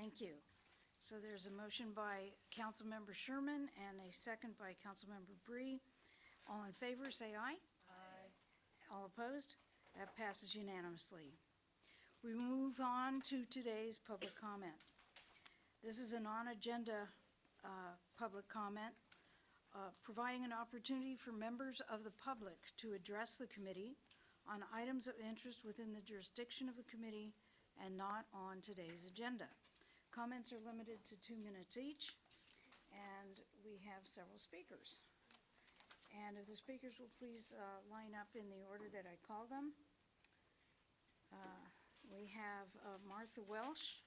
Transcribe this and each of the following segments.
Thank you. So there's a motion by Councilmember Sherman and a second by Councilmember Bree. All in favor, say aye. Aye. All opposed? That passes unanimously. We move on to today's public comment. This is a non-agenda public comment, providing an opportunity for members of the public to address the committee on items of interest within the jurisdiction of the committee and not on today's agenda. Comments are limited to 2 minutes each, and we have several speakers. And if the speakers will please line up in the order that I call them. We have Martha Welsh.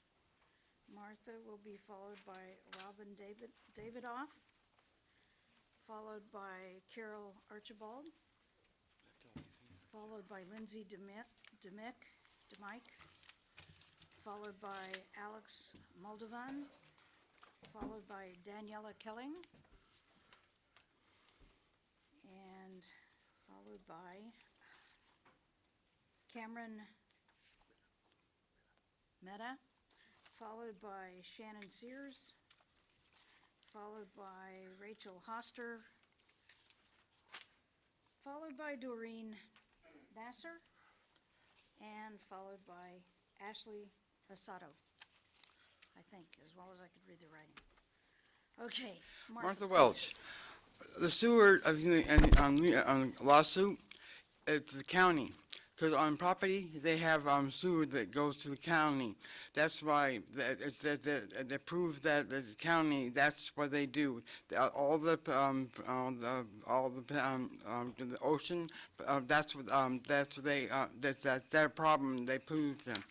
Martha will be followed by Robin Davidoff, followed by Carol Archibald, followed by Lindsay Demike, followed by Alex Moldovan, followed by Daniela Kelling, and followed by Cameron Mehta, followed by Shannon Sears, followed by Rachel Hoster, followed by Doreen Nasser, and followed by Ashley Asado, I think, as well as I could read the writing. Okay, Martha Welch, the sewer lawsuit, it's the county. Because on property, they have sewer that goes to the county. That's why they prove that the county. That's what they do. All the ocean. That's their problem. They prove them.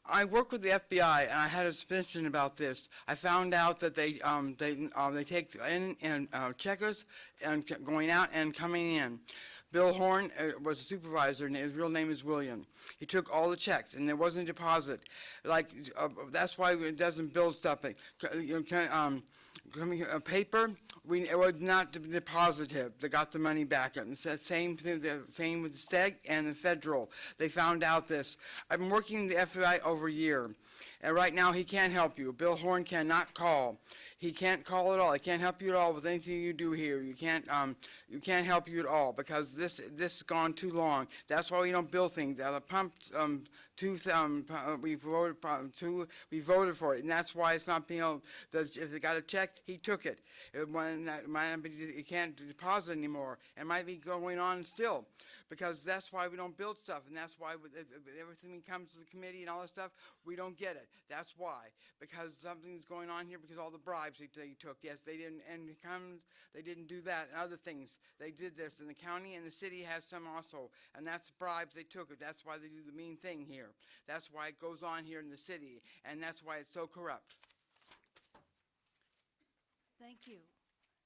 I work with the FBI, and I had a suspicion about this. I found out that they take in and checkers and going out and coming in. Bill Horn was a supervisor, and his real name is William. He took all the checks, and there wasn't a deposit. That's why it doesn't build stuff. Paper, it was not depositive. They got the money back. And it's the same thing. The same with the STEG and the federal. They found out this. I've been working with the FBI over a year, and right now he can't help you. Bill Horn cannot call. He can't call at all. He can't help you at all with anything you do here. You can't help you at all because this has gone too long. That's why we don't build things. The pump, we voted for it, and that's why it's not being able. If they got a check, he took it. He can't deposit anymore. It might be going on still, because that's why we don't build stuff, and that's why everything that comes to the committee and all this stuff, we don't get it. That's why, because something's going on here because all the bribes they took. Yes, they didn't, they didn't do that and other things. They did this, and the county and the city has some also, and that's bribes they took. That's why they do the mean thing here. That's why it goes on here in the city, and that's why it's so corrupt. Thank you.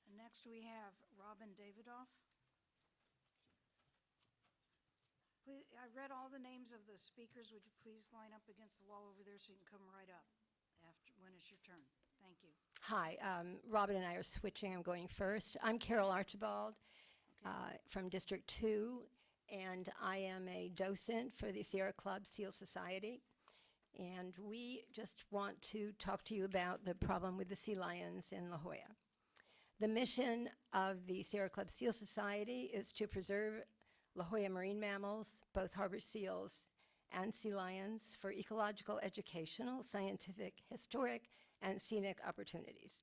And next we have Robin Davidoff. Please, I read all the names of the speakers. Would you please line up against the wall over there so you can come right up when it's your turn? Thank you. Hi, Robin and I are switching. I'm going first. I'm Carol Archibald from District 2, and I am a docent for the Sierra Club Seal Society. And we just want to talk to you about the problem with the sea lions in La Jolla. The mission of the Sierra Club Seal Society is to preserve La Jolla marine mammals, both harbor seals and sea lions, for ecological, educational, scientific, historic, and scenic opportunities.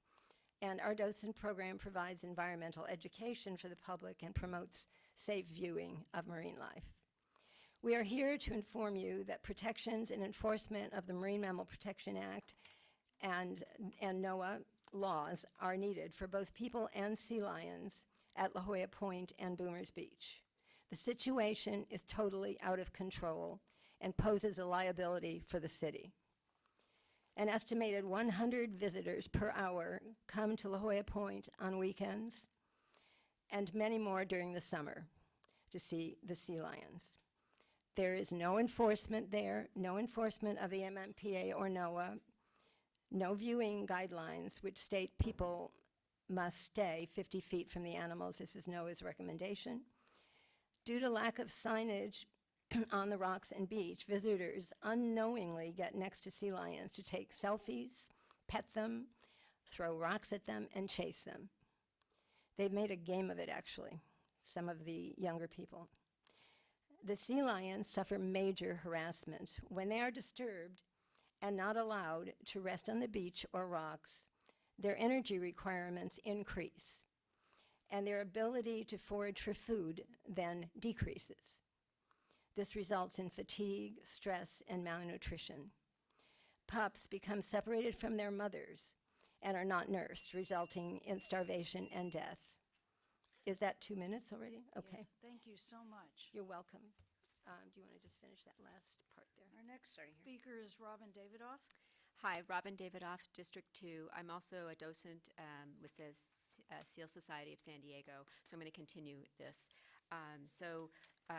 And our docent program provides environmental education for the public and promotes safe viewing of marine life. We are here to inform you that protections and enforcement of the Marine Mammal Protection Act and NOAA laws are needed for both people and sea lions at La Jolla Point and Boomers Beach. The situation is totally out of control and poses a liability for the city. An estimated 100 visitors per hour come to La Jolla Point on weekends, and many more during the summer to see the sea lions. There is no enforcement there, no enforcement of the MMPA or NOAA, no viewing guidelines which state people must stay 50 feet from the animals. This is NOAA's recommendation. Due to lack of signage on the rocks and beach, visitors unknowingly get next to sea lions to take selfies, pet them, throw rocks at them, and chase them. They've made a game of it, actually, some of the younger people. The sea lions suffer major harassment. When they are disturbed and not allowed to rest on the beach or rocks, their energy requirements increase, and their ability to forage for food then decreases. This results in fatigue, stress, and malnutrition. Pups become separated from their mothers and are not nursed, resulting in starvation and death. Is that 2 minutes already? Okay. Yes, thank you so much. You're welcome. Do you want to just finish that last part there? Our next speaker is Robin Davidoff. Hi, Robin Davidoff, District 2. I'm also a docent with the Seal Society of San Diego, so I'm going to continue this.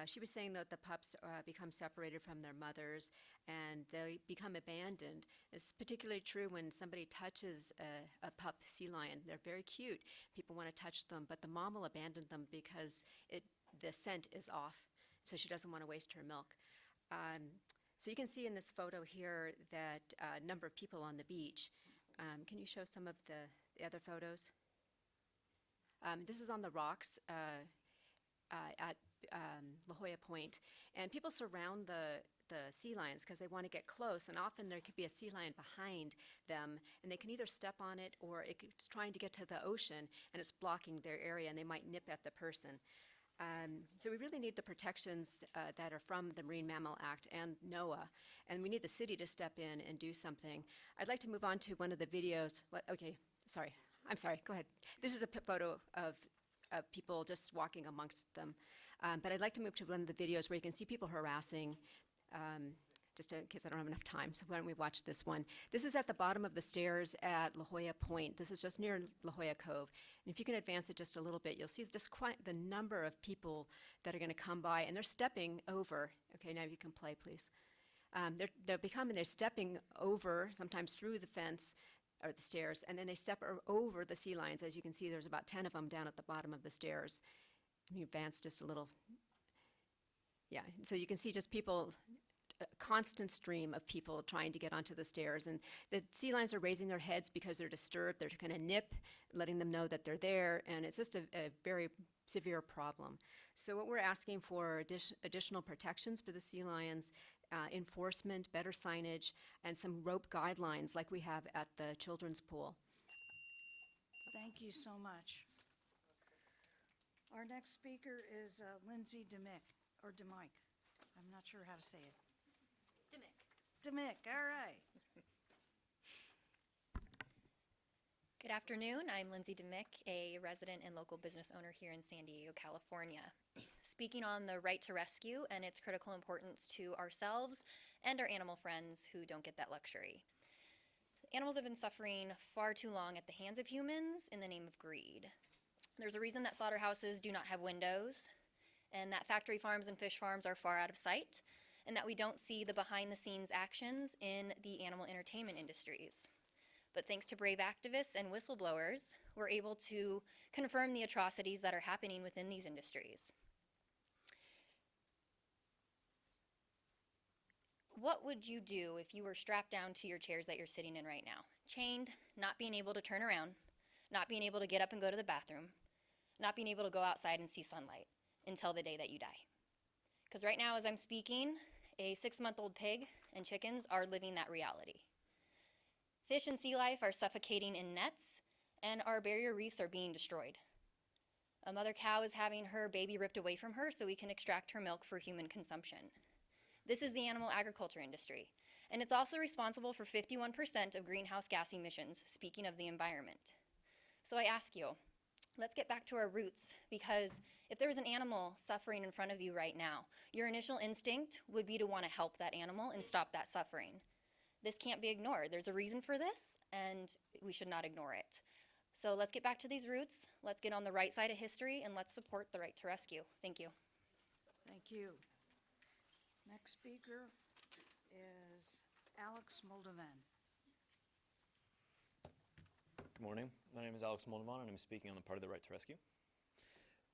She was saying that the pups become separated from their mothers and they become abandoned. It's particularly true when somebody touches a pup sea lion. They're very cute. People want to touch them, but the mom will abandon them because the scent is off, so she doesn't want to waste her milk. So you can see in this photo here that a number of people on the beach. Can you show some of the other photos? This is on the rocks at La Jolla Point, and people surround the sea lions because they want to get close, and often there could be a sea lion behind them, and they can either step on it or it's trying to get to the ocean, and it's blocking their area, and they might nip at the person. So we really need the protections that are from the Marine Mammal Act and NOAA, and we need the city to step in and do something. I'd like to move on to one of the videos. I'm sorry, go ahead. This is a photo of people just walking amongst them. But I'd like to move to one of the videos where you can see people harassing, just in case I don't have enough time, so why don't we watch this one. This is at the bottom of the stairs at La Jolla Point. This is just near La Jolla Cove. And if you can advance it just a little bit, you'll see just quite the number of people that are going to come by, and they're stepping over. Okay, now you can play, please. They're stepping over, sometimes through the fence, or the stairs, and then they step over the sea lions. As you can see, there's about 10 of them down at the bottom of the stairs. Can you advance just a little? Yeah, so you can see just people, a constant stream of people trying to get onto the stairs. And the sea lions are raising their heads because they're disturbed. They're going to nip, letting them know that they're there, and it's just a very severe problem. So what we're asking for additional protections for the sea lions, enforcement, better signage, and some rope guidelines like we have at the children's pool. Thank you so much. Our next speaker is Lindsay DeMick, or DeMike. I'm not sure how to say it. DeMick, all right. Good afternoon. I'm Lindsay DeMick, a resident and local business owner here in San Diego, California. Speaking on the right to rescue and its critical importance to ourselves and our animal friends who don't get that luxury. Animals have been suffering far too long at the hands of humans in the name of greed. There's a reason that slaughterhouses do not have windows, and that factory farms and fish farms are far out of sight, and that we don't see the behind-the-scenes actions in the animal entertainment industries. But thanks to brave activists and whistleblowers, we're able to confirm the atrocities that are happening within these industries. What would you do if you were strapped down to your chairs that you're sitting in right now? Chained, not being able to turn around, not being able to get up and go to the bathroom, not being able to go outside and see sunlight until the day that you die. Because right now, as I'm speaking, a 6-month-old pig and chickens are living that reality. Fish and sea life are suffocating in nets, and our barrier reefs are being destroyed. A mother cow is having her baby ripped away from her so we can extract her milk for human consumption. This is the animal agriculture industry, and it's also responsible for 51% of greenhouse gas emissions, speaking of the environment. So I ask you, let's get back to our roots, because if there was an animal suffering in front of you right now, your initial instinct would be to want to help that animal and stop that suffering. This can't be ignored. There's a reason for this, and we should not ignore it. So let's get back to these roots, let's get on the right side of history, and let's support the right to rescue. Thank you. Thank you. Next speaker is Alex Moldovan. Good morning. My name is Alex Moldovan, and I'm speaking on the part of the Right to Rescue.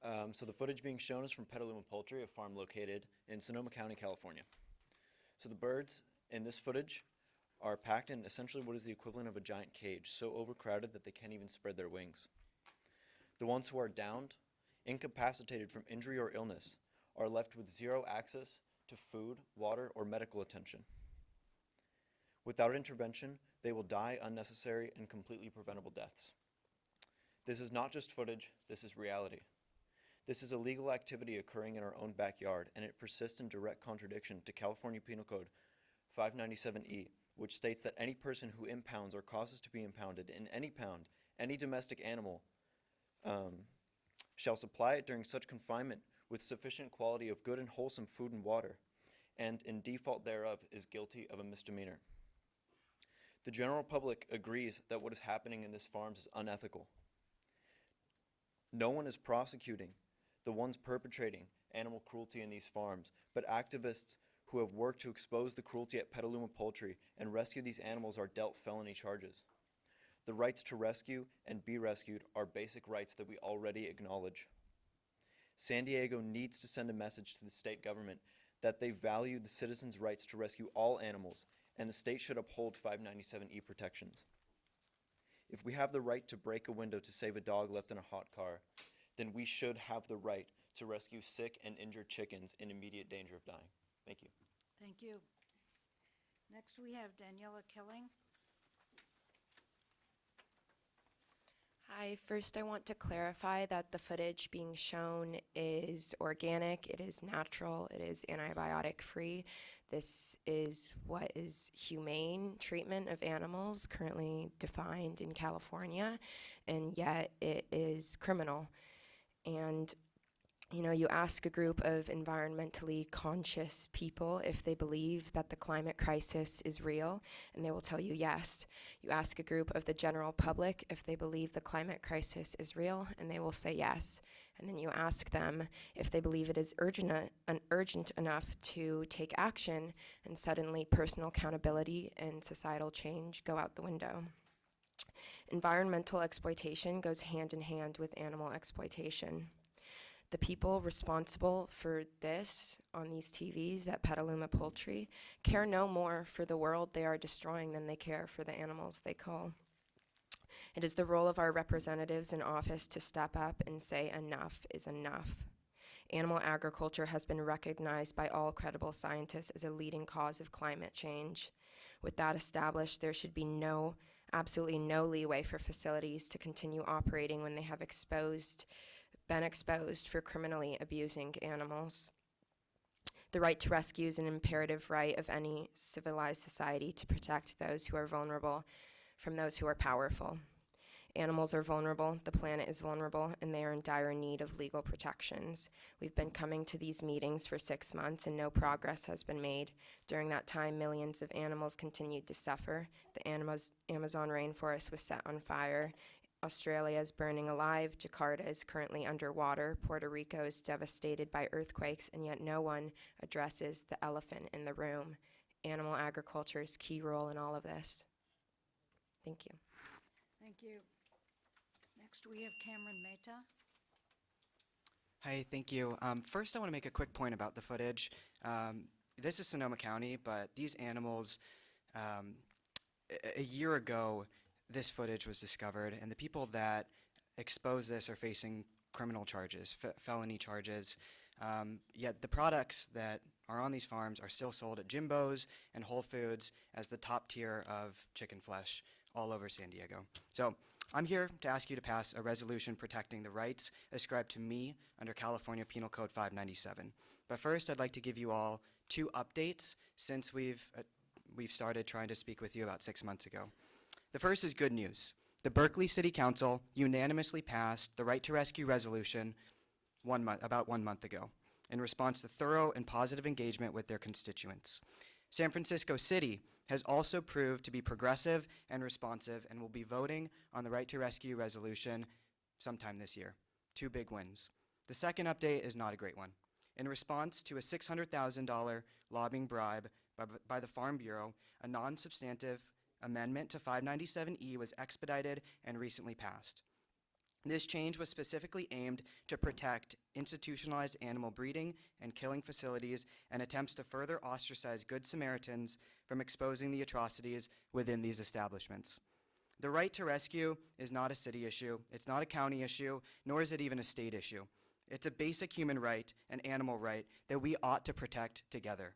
So the footage being shown is from Petaluma Poultry, a farm located in Sonoma County, California. So the birds in this footage are packed in essentially what is the equivalent of a giant cage, so overcrowded that they can't even spread their wings. The ones who are downed, incapacitated from injury or illness, are left with zero access to food, water, or medical attention. Without intervention, they will die unnecessary and completely preventable deaths. This is not just footage, this is reality. This is a legal activity occurring in our own backyard, and it persists in direct contradiction to California Penal Code 597E, which states that any person who impounds or causes to be impounded in any pound, any domestic animal, shall supply it during such confinement with sufficient quality of good and wholesome food and water, and in default thereof is guilty of a misdemeanor. The general public agrees that what is happening in this farms is unethical. No one is prosecuting the ones perpetrating animal cruelty in these farms, but activists who have worked to expose the cruelty at Petaluma Poultry and rescue these animals are dealt felony charges. The rights to rescue and be rescued are basic rights that we already acknowledge. San Diego needs to send a message to the state government that they value the citizens' rights to rescue all animals, and the state should uphold 597E protections. If we have the right to break a window to save a dog left in a hot car, then we should have the right to rescue sick and injured chickens in immediate danger of dying. Thank you. Thank you. Next, we have Daniela Killing. Hi, first I want to clarify that the footage being shown is organic, it is natural, it is antibiotic free. This is what is humane treatment of animals currently defined in California, and yet it is criminal. And you know, you ask a group of environmentally conscious people if they believe that the climate crisis is real, and they will tell you yes. You ask a group of the general public if they believe the climate crisis is real, and they will say yes. And then you ask them if they believe it is urgent enough to take action, and suddenly personal accountability and societal change go out the window. Environmental exploitation goes hand in hand with animal exploitation. The people responsible for this on these TVs at Petaluma Poultry care no more for the world they are destroying than they care for the animals they cull. It is the role of our representatives in office to step up and say enough is enough. Animal agriculture has been recognized by all credible scientists as a leading cause of climate change. With that established, there should be absolutely no leeway for facilities to continue operating when they have been exposed for criminally abusing animals. The right to rescue is an imperative right of any civilized society to protect those who are vulnerable from those who are powerful. Animals are vulnerable, the planet is vulnerable, and they are in dire need of legal protections. We've been coming to these meetings for 6 months and no progress has been made. During that time, millions of animals continued to suffer. The Amazon rainforest was set on fire. Australia is burning alive, Jakarta is currently underwater, Puerto Rico is devastated by earthquakes, and yet no one addresses the elephant in the room. Animal agriculture's key role in all of this. Thank you. Thank you. Next, we have Cameron Mehta. Hi, thank you. First, I want to make a quick point about the footage. This is Sonoma County, but these animals, a year ago, this footage was discovered, and the people that expose this are facing criminal charges, felony charges. Yet the products that are on these farms are still sold at Jimbo's and Whole Foods as the top tier of chicken flesh all over San Diego. So I'm here to ask you to pass a resolution protecting the rights ascribed to me under California Penal Code 597. But first, I'd like to give you all 2 updates since we've started trying to speak with you about 6 months ago. The first is good news. The Berkeley City Council unanimously passed the Right to Rescue resolution about 1 month ago in response to thorough and positive engagement with their constituents. San Francisco City has also proved to be progressive and responsive and will be voting on the Right to Rescue resolution sometime this year. 2 big wins. The second update is not a great one. In response to a $600,000 lobbying bribe by the Farm Bureau, a non-substantive amendment to 597E was expedited and recently passed. This change was specifically aimed to protect institutionalized animal breeding and killing facilities and attempts to further ostracize Good Samaritans from exposing the atrocities within these establishments. The right to rescue is not a city issue, it's not a county issue, nor is it even a state issue. It's a basic human right, an animal right, that we ought to protect together,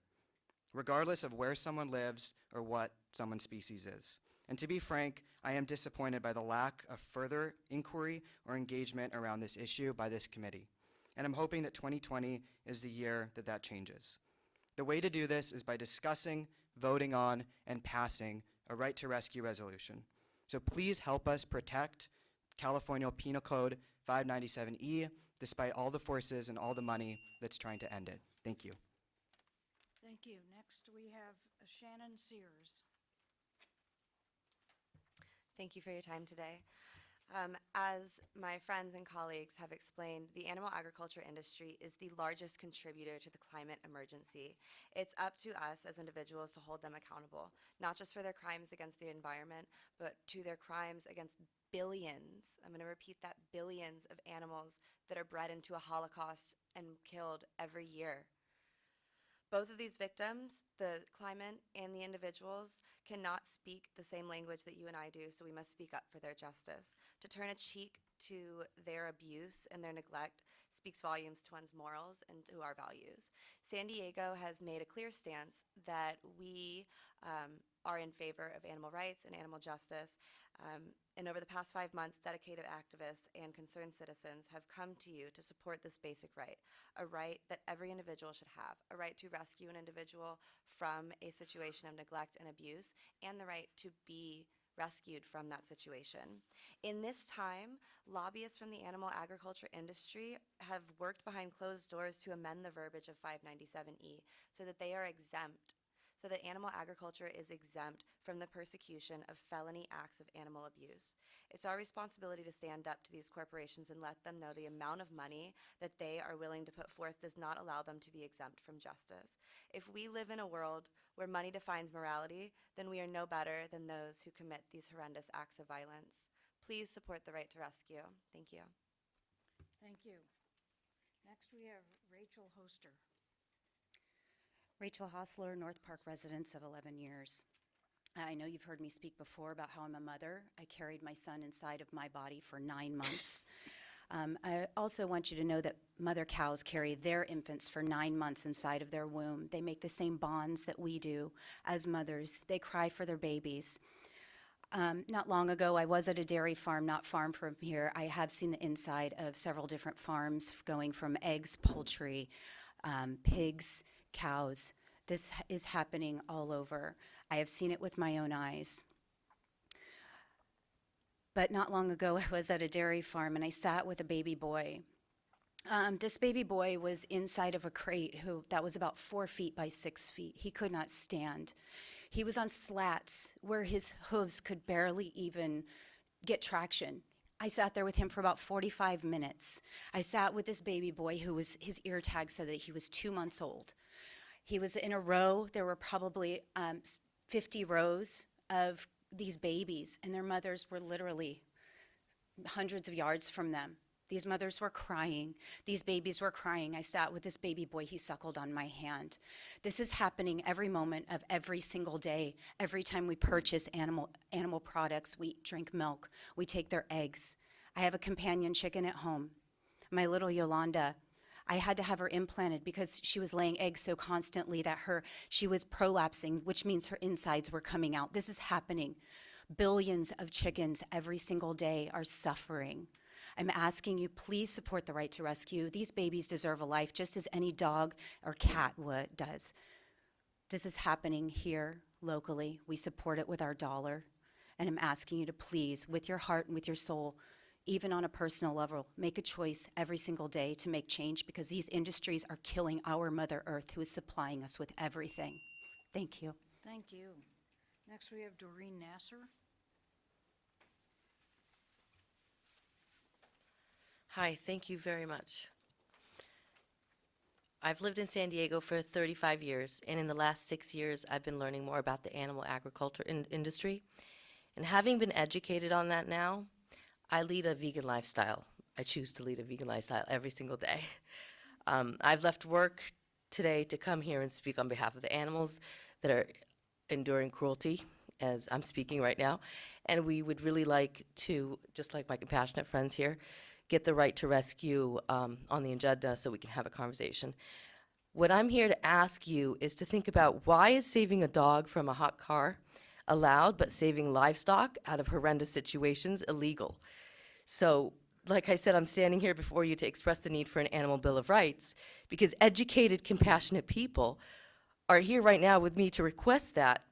regardless of where someone lives or what someone's species is. And to be frank, I am disappointed by the lack of further inquiry or engagement around this issue by this committee. And I'm hoping that 2020 is the year that that changes. The way to do this is by discussing, voting on, and passing a right to rescue resolution. So please help us protect California Penal Code 597E, despite all the forces and all the money that's trying to end it. Thank you. Thank you. Next, we have Shannon Sears. Thank you for your time today. As my friends and colleagues have explained, the animal agriculture industry is the largest contributor to the climate emergency. It's up to us as individuals to hold them accountable, not just for their crimes against the environment, but to their crimes against billions, I'm going to repeat that, billions of animals that are bred into a Holocaust and killed every year. Both of these victims, the climate and the individuals, cannot speak the same language that you and I do, so we must speak up for their justice. To turn a cheek to their abuse and their neglect speaks volumes to one's morals and to our values. San Diego has made a clear stance that we are in favor of animal rights and animal justice. And over the past 5 months, dedicated activists and concerned citizens have come to you to support this basic right, a right that every individual should have, a right to rescue an individual from a situation of neglect and abuse, and the right to be rescued from that situation. In this time, lobbyists from the animal agriculture industry have worked behind closed doors to amend the verbiage of 597E so that they are exempt, so that animal agriculture is exempt from the persecution of felony acts of animal abuse. It's our responsibility to stand up to these corporations and let them know the amount of money that they are willing to put forth does not allow them to be exempt from justice. If we live in a world where money defines morality, then we are no better than those who commit these horrendous acts of violence. Please support the right to rescue. Thank you. Thank you. Next, we have Rachel Hoster. Rachel Hostler, North Park residence of 11 years. I know you've heard me speak before about how I'm a mother. I carried my son inside of my body for 9 months. I also want you to know that mother cows carry their infants for 9 months inside of their womb. They make the same bonds that we do as mothers. They cry for their babies. Not long ago, I was at a dairy farm, not far from here. I have seen the inside of several different farms, going from eggs, poultry, pigs, cows. This is happening all over. I have seen it with my own eyes. But not long ago, I was at a dairy farm and I sat with a baby boy. This baby boy was inside of a crate that was about 4 feet by 6 feet. He could not stand. He was on slats where his hooves could barely even get traction. I sat there with him for about 45 minutes. I sat with this baby boy his ear tag said that he was 2 months old. He was in a row. There were probably 50 rows of these babies, and their mothers were literally hundreds of yards from them. These mothers were crying. These babies were crying. I sat with this baby boy. He suckled on my hand. This is happening every moment of every single day. Every time we purchase animal products, we drink milk, we take their eggs. I have a companion chicken at home. My little Yolanda, I had to have her implanted because she was laying eggs so constantly that she was prolapsing, which means her insides were coming out. This is happening. Billions of chickens every single day are suffering. I'm asking you, please support the right to rescue. These babies deserve a life just as any dog or cat does. This is happening here locally. We support it with our dollar. And I'm asking you to please, with your heart and with your soul, even on a personal level, make a choice every single day to make change because these industries are killing our Mother Earth, who is supplying us with everything. Thank you. Thank you. Next, we have Doreen Nasser. Hi, thank you very much. I've lived in San Diego for 35 years, and in the last 6 years, I've been learning more about the animal agriculture industry. And having been educated on that now, I lead a vegan lifestyle. I choose to lead a vegan lifestyle every single day. I've left work today to come here and speak on behalf of the animals that are enduring cruelty, as I'm speaking right now. And we would really like to, just like my compassionate friends here, get the right to rescue on the agenda so we can have a conversation. What I'm here to ask you is to think about, why is saving a dog from a hot car allowed, but saving livestock out of horrendous situations illegal? So, like I said, I'm standing here before you to express the need for an animal bill of rights, because educated, compassionate people are here right now with me to request that,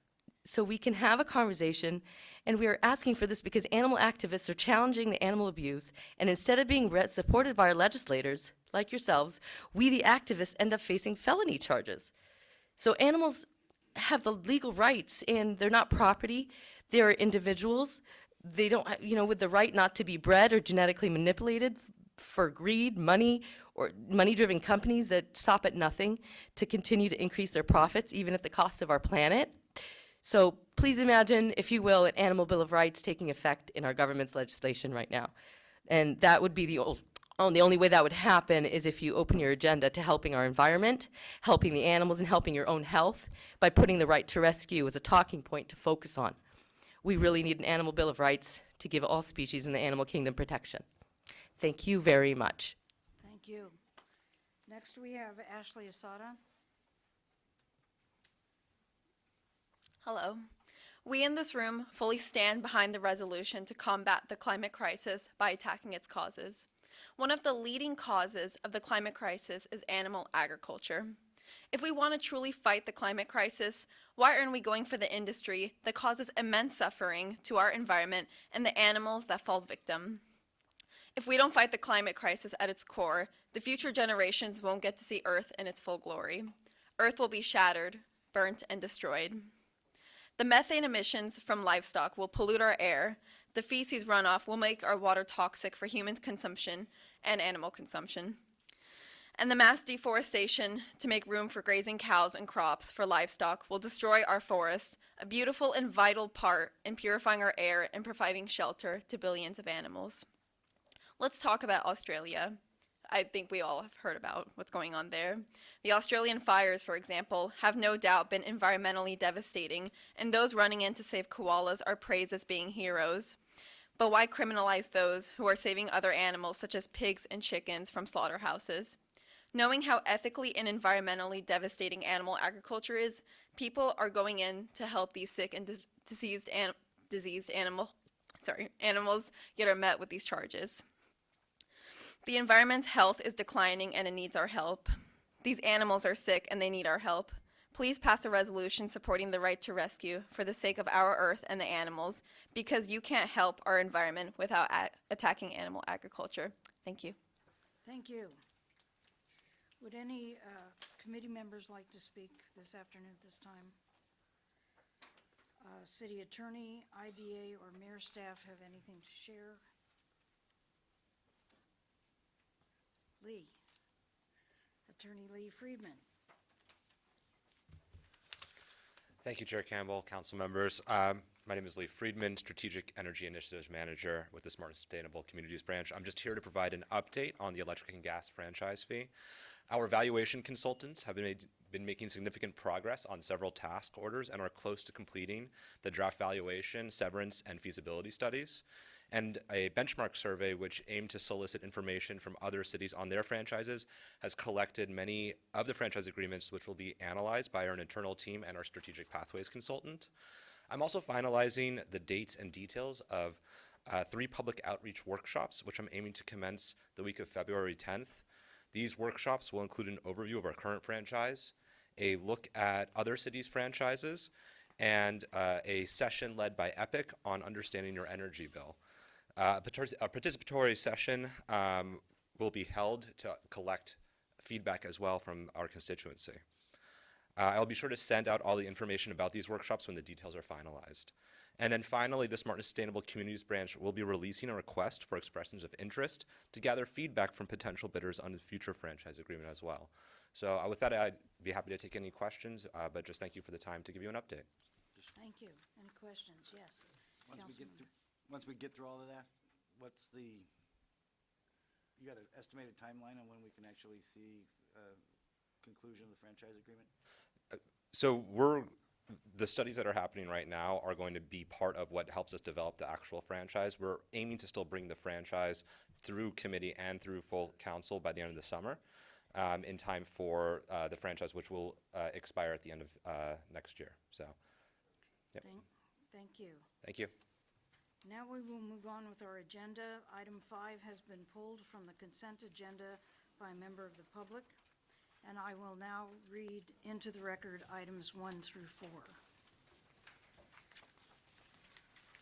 so we can have a conversation. And we are asking for this because animal activists are challenging the animal abuse, and instead of being supported by our legislators, like yourselves, we, the activists, end up facing felony charges. So animals have the legal rights, and they're not property. They're individuals. They don't, with the right not to be bred or genetically manipulated for greed, money, or money-driven companies that stop at nothing to continue to increase their profits, even at the cost of our planet. So please imagine, if you will, an animal bill of rights taking effect in our government's legislation right now. And that would be the only way that would happen is if you open your agenda to helping our environment, helping the animals, and helping your own health by putting the right to rescue as a talking point to focus on. We really need an animal bill of rights to give all species in the animal kingdom protection. Thank you very much. Thank you. Next, we have Ashley Asada. Hello. We in this room fully stand behind the resolution to combat the climate crisis by attacking its causes. One of the leading causes of the climate crisis is animal agriculture. If we want to truly fight the climate crisis, why aren't we going for the industry that causes immense suffering to our environment and the animals that fall victim? If we don't fight the climate crisis at its core, the future generations won't get to see Earth in its full glory. Earth will be shattered, burnt, and destroyed. The methane emissions from livestock will pollute our air. The feces runoff will make our water toxic for human consumption and animal consumption. And the mass deforestation to make room for grazing cows and crops for livestock will destroy our forests, a beautiful and vital part in purifying our air and providing shelter to billions of animals. Let's talk about Australia. I think we all have heard about what's going on there. The Australian fires, for example, have no doubt been environmentally devastating, and those running in to save koalas are praised as being heroes. But why criminalize those who are saving other animals, such as pigs and chickens, from slaughterhouses? Knowing how ethically and environmentally devastating animal agriculture is, people are going in to help these sick and diseased animals, yet are met with these charges. The environment's health is declining and it needs our help. These animals are sick and they need our help. Please pass a resolution supporting the right to rescue for the sake of our Earth and the animals, because you can't help our environment without attacking animal agriculture. Thank you. Thank you. Would any committee members like to speak this afternoon at this time? City Attorney, IBA, or Mayor staff have anything to share? Lee. Attorney Lee Friedman. Thank you, Chair Campbell, council members. My name is Lee Friedman, Strategic Energy Initiatives Manager with the Smart and Sustainable Communities Branch. I'm just here to provide an update on the electric and gas franchise fee. Our valuation consultants have been making significant progress on several task orders and are close to completing the draft valuation, severance, and feasibility studies. And a benchmark survey, which aimed to solicit information from other cities on their franchises, has collected many of the franchise agreements, which will be analyzed by our internal team and our strategic pathways consultant. I'm also finalizing the dates and details of 3 public outreach workshops, which I'm aiming to commence the week of February 10th. These workshops will include an overview of our current franchise, a look at other cities' franchises, and a session led by EPIC on understanding your energy bill. A participatory session will be held to collect feedback as well from our constituency. I'll be sure to send out all the information about these workshops when the details are finalized. And then finally, the Smart and Sustainable Communities Branch will be releasing a request for expressions of interest to gather feedback from potential bidders on the future franchise agreement as well. So with that, I'd be happy to take any questions, but just thank you for the time to give you an update. Thank you. Any questions? Yes. Once we get through all of that, what's the, you got an estimated timeline on when we can actually see conclusion of the franchise agreement? So the studies that are happening right now are going to be part of what helps us develop the actual franchise. We're aiming to still bring the franchise through committee and through full council by the end of the summer, in time for the franchise, which will expire at the end of next year. So, yep. Thank you. Thank you. Now we will move on with our agenda. Item 5 has been pulled from the consent agenda by a member of the public, and I will now read into the record items 1 through 4.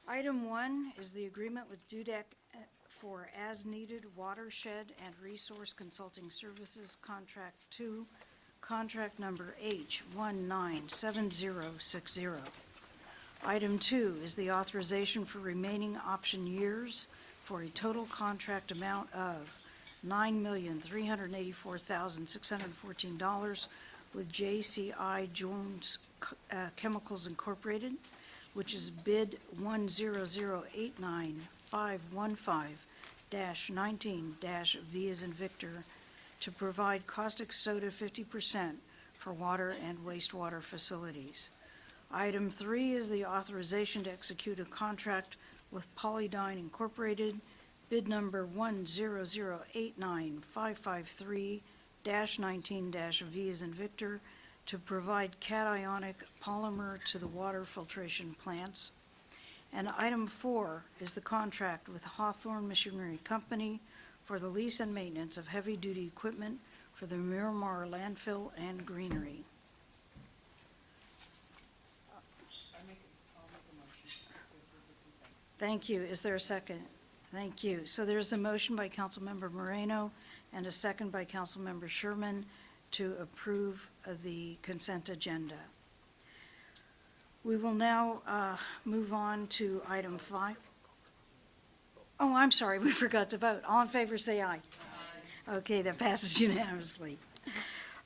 Item 1 is the agreement with Dudek for as-needed watershed and resource consulting services, Contract 2, contract number H197060. Item 2 is the authorization for remaining option years for a total contract amount of $9,384,614 with JCI Jones Chemicals Incorporated, which is bid 100891515-19-V as in Victor, to provide caustic soda 50% for water and wastewater facilities. Item 3 is the authorization to execute a contract with Polydyne Incorporated, bid number 100895553-19-V as in Victor, to provide cationic polymer to the water filtration plants. And item 4 is the contract with Hawthorne Machinery Company for the lease and maintenance of heavy-duty equipment for the Miramar landfill and greenery. Thank you. Is there a second? Thank you. So there's a motion by Councilmember Moreno and a second by Councilmember Sherman to approve the consent agenda. We will now move on to item 5. Oh, I'm sorry, we forgot to vote. All in favor, say aye. Aye. Okay, that passes unanimously.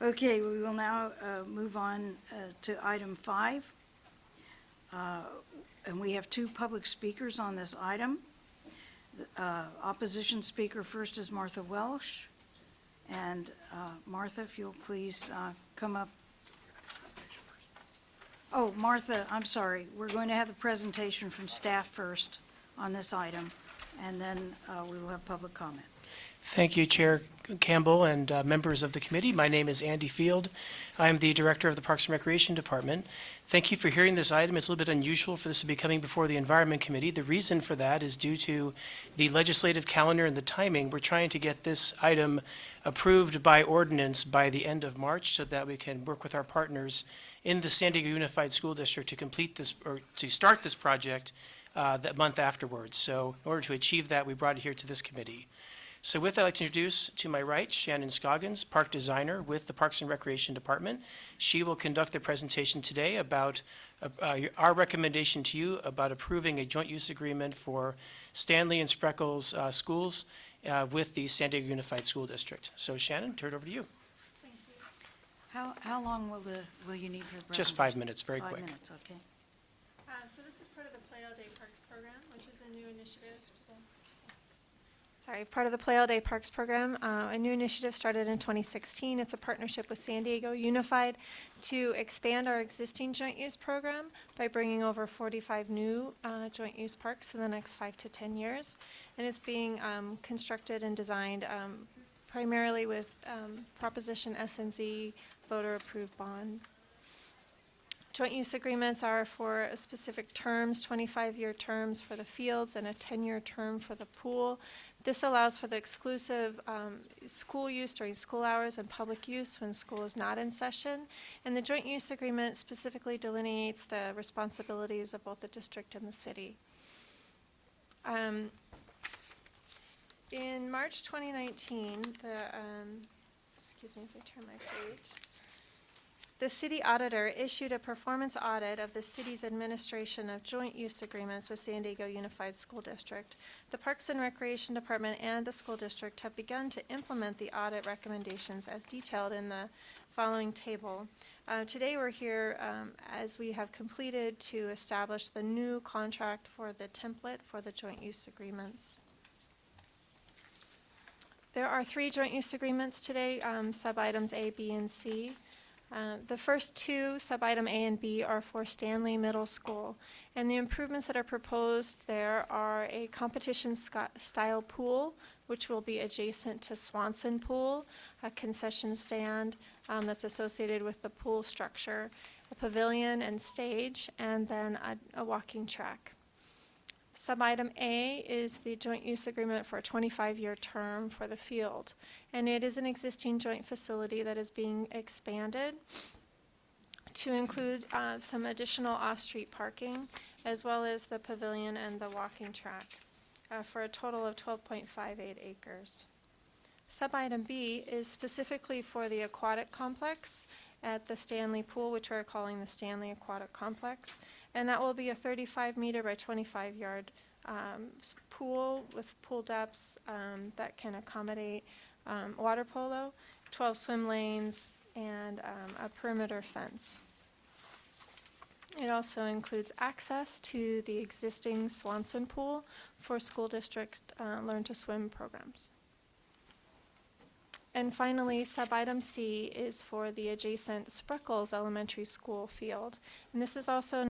Okay, we will now move on to item 5. And we have 2 public speakers on this item. Opposition speaker first is Martha Welsh. And Martha, if you'll please come up. Oh, Martha, I'm sorry. We're going to have the presentation from staff first on this item, and then we will have public comment. Thank you, Chair Campbell and members of the committee. My name is Andy Field. I am the Director of the Parks and Recreation Department. Thank you for hearing this item. It's a little bit unusual for this to be coming before the Environment Committee. The reason for that is due to the legislative calendar and the timing. We're trying to get this item approved by ordinance by the end of March so that we can work with our partners in the San Diego Unified School District to complete this, or to start this project that month afterwards. So in order to achieve that, we brought it here to this committee. So with that, I'd like to introduce to my right, Shannon Scoggins, Park Designer with the Parks and Recreation Department. She will conduct the presentation today about our recommendation to you about approving a joint use agreement for Stanley and Spreckles schools with the San Diego Unified School District. So Shannon, turn it over to you. Thank you. How long will you need for the presentation? Just 5 minutes, very quick. 5 minutes, okay. So this is part of the Play All Day Parks program, which is a new initiative today. Part of the Play All Day Parks program, a new initiative started in 2016. It's a partnership with San Diego Unified to expand our existing joint use program by bringing over 45 new joint use parks in the next 5 to 10 years. And it's being constructed and designed primarily with Proposition S&Z voter-approved bond. Joint use agreements are for specific terms, 25-year terms for the fields and a 10-year term for the pool. This allows for the exclusive school use during school hours and public use when school is not in session. And the joint use agreement specifically delineates the responsibilities of both the district and the city. In March 2019, excuse me as I turn my page. The city auditor issued a performance audit of the city's administration of joint use agreements with San Diego Unified School District. The Parks and Recreation Department and the school district have begun to implement the audit recommendations as detailed in the following table. Today we're here as we have completed to establish the new contract for the template for the joint use agreements. There are 3 joint use agreements today, sub-items A, B, and C. The first 2, sub-item A and B, are for Stanley Middle School. And the improvements that are proposed there are a competition-style pool, which will be adjacent to Swanson Pool, a concession stand that's associated with the pool structure, a pavilion and stage, and then a walking track. Sub-item A is the joint use agreement for a 25-year term for the field. And it is an existing joint facility that is being expanded to include some additional off-street parking, as well as the pavilion and the walking track, for a total of 12.58 acres. Sub-item B is specifically for the aquatic complex at the Stanley Pool, which we're calling the Stanley Aquatic Complex. And that will be a 35-meter by 25-yard pool with pool depths that can accommodate water polo, 12 swim lanes, and a perimeter fence. It also includes access to the existing Swanson Pool for school district Learn to Swim programs. And finally, sub-item C is for the adjacent Spreckles Elementary School field. And this is also